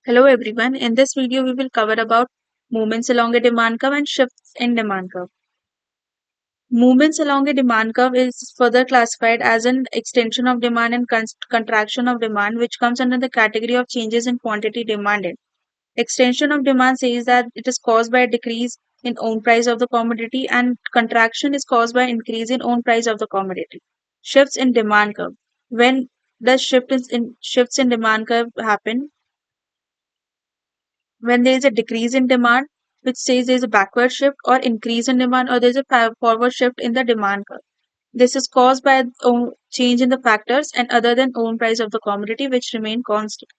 Hello everyone. In this video, we will cover about movements along a demand curve and shifts in demand curve. Movements along a demand curve is further classified as an extension of demand and contraction of demand, which comes under the category of changes in quantity demanded. Extension of demand says that it is caused by a decrease in own price of the commodity, and contraction is caused by increase in own price of the commodity. Shifts in demand curve. When does shifts in demand curve happen? When there is a decrease in demand, which says there is a backward shift, or increase in demand, or there is a forward shift in the demand curve. This is caused by change in the factors and other than own price of the commodity, which remain constant.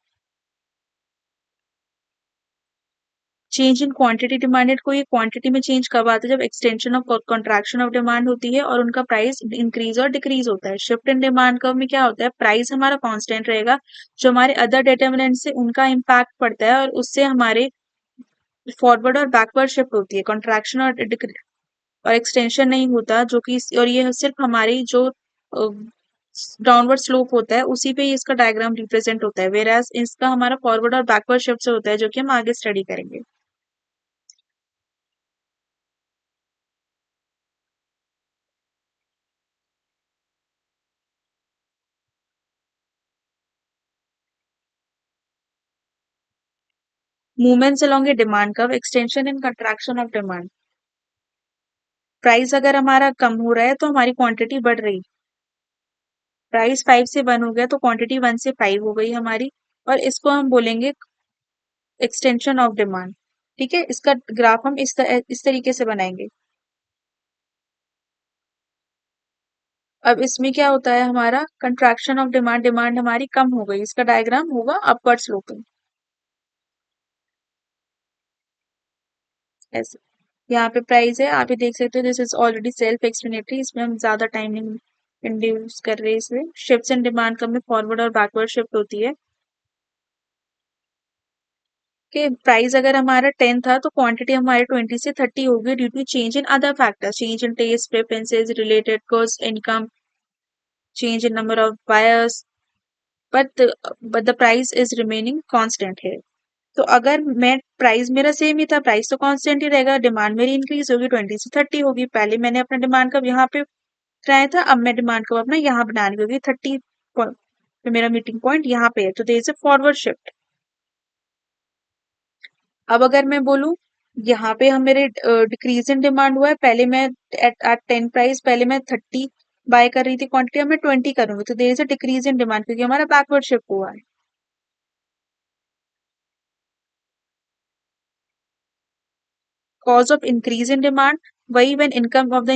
Change in quantity demanded को ये quantity में change कब आता है? जब extension of contraction of demand होती है और उनका प्राइस इंक्रीज और डिक्रीज होता है. शिफ्ट इन डिमांड कर्व में क्या होता है? प्राइस हमारा कांस्टेंट रहेगा, जो हमारे अदर डिटर्मिनेंट से उनका इम्पैक्ट पड़ता है और उससे हमारे फॉरवर्ड और बैकवर्ड शिफ्ट होती है, कॉन्ट्रैक्शन और एक्सटेंशन नहीं होता, जो कि और ये सिर्फ हमारी जो डाउनवर्ड स्लोप होता है उसी पे ही इसका डायग्राम रिप्रेजेंट होता है, वेयर एज इसका हमारा फॉरवर्ड और बैकवर्ड शिफ्ट से होता है, जो कि हम आगे स्टडी करेंगे. Movements along A demand curve, extension and contraction of demand. Price अगर हमारा कम हो रहा है तो हमारी क्वांटिटी बढ़ रही. प्राइस 5 से 1 हो गया तो क्वांटिटी 1 से 5 हो गई हमारी, और इसको हम बोलेंगे एक्सटेंशन ऑफ डिमांड. ठीक है, इसका ग्राफ हम इस तरीके से बनाएंगे. अब इसमें क्या होता है? हमारा कंट्रैक्शन ऑफ डिमांड, डिमांड हमारी कम हो गई, इसका डायग्राम होगा अपवर्ड स्लोपिंग ऐसे. यहाँ पे प्राइस है, आप ये देख सकते हो, this is already self explanatory, इसमें हम ज्यादा टाइम नहीं इंड्यूस कर रहे. इसमें शिफ्ट्स इन डिमांड कब में फॉरवर्ड और बैकवर्ड शिफ्ट होती है. कि प्राइस अगर हमारा 10 था तो क्वांटिटी हमारे 20 से 30 होगी due to change in other factors, change in taste preferences, related cost, income, change in number of buyers, but the price is remaining constant here. तो अगर मैं प्राइस मेरा सेम ही था, प्राइस तो कांस्टेंट ही रहेगा, डिमांड मेरी इंक्रीज होगी, 20 से 30 होगी. पहले मैंने अपना डिमांड कब यहाँ पे बनाया था, अब मैं डिमांड कब अपना यहाँ बनाने होगी 30 पॉइंट, तो मेरा मीटिंग पॉइंट यहाँ पे है, तो there is a forward shift. अब अगर मैं बोलूँ यहाँ पे हम मेरे डिक्रीज इन डिमांड हुआ है, पहले मैं एट 10 प्राइस पहले मैं 30 बाय कर रही थी क्वांटिटी, अब मैं 20 करूंगी, तो there is a decrease in demand क्योंकि हमारा बैकवर्ड शिफ्ट हुआ है. Cause of increase in demand, वही when income of the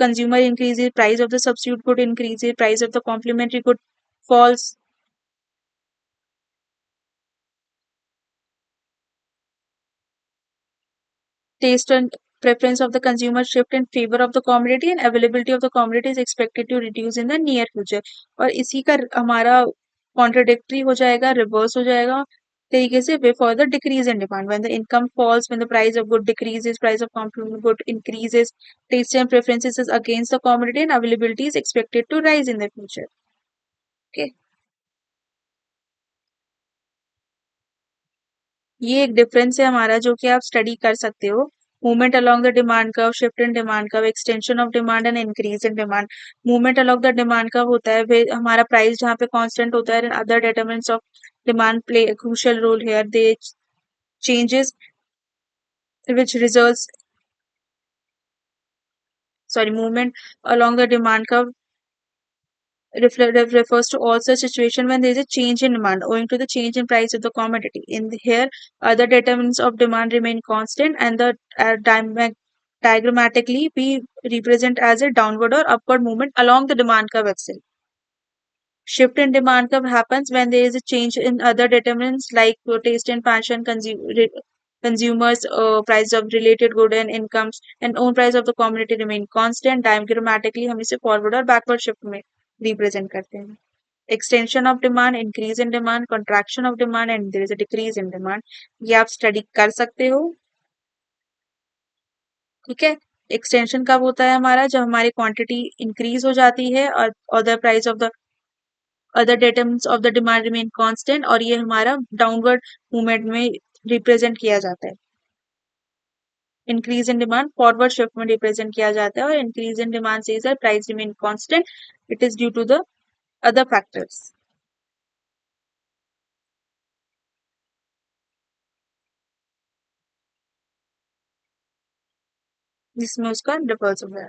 consumer increases, price of the substitute good increases, price of the complementary good falls. Taste and preference of the consumer shift in favor of the commodity, and availability of the commodity is expected to reduce in the near future. और इसी का हमारा contradictory हो जाएगा, reverse हो जाएगा तरीके से, before the decrease in demand, when the income falls, when the price of good decreases, price of complement good increases, taste and preferences is against the commodity, and availability is expected to rise in the future. Okay, ये एक difference है हमारा जो कि आप study कर सकते हो. Movement along the demand curve, shift in demand curve, extension of demand and increase in demand. Movement along the demand curve होता है फिर हमारा प्राइस जहाँ पे कांस्टेंट होता है, other determinants of demand play a crucial role here. They changes which results, sorry, movement along the demand curve refers to all such situation when there is a change in demand owing to the change in price of the commodity. Here, other determinants of demand remain constant, and the diagrammatically we represent as a downward or upward movement along the demand curve itself. Shift in demand curve happens when there is a change in other determinants like taste and passion, consumers, price of related good and incomes, and own price of the commodity remain constant. Diagrammatically हम इसे forward और backward shift में represent करते हैं. Extension of demand, increase in demand, contraction of demand, and there is a decrease in demand. ये आप study कर सकते हो. ठीक है, एक्सटेंशन कब होता है हमारा? जब हमारी क्वांटिटी इंक्रीज हो जाती है और the price of the other datums of the demand remain constant, और ये हमारा डाउनवर्ड मूवमेंट में रिप्रेजेंट किया जाता है। Increase in demand forward shift में रिप्रेजेंट किया जाता है, और increase in demand says that price remain constant, it is due to the other factors. जिसमें उसका डिफर्स हो गया।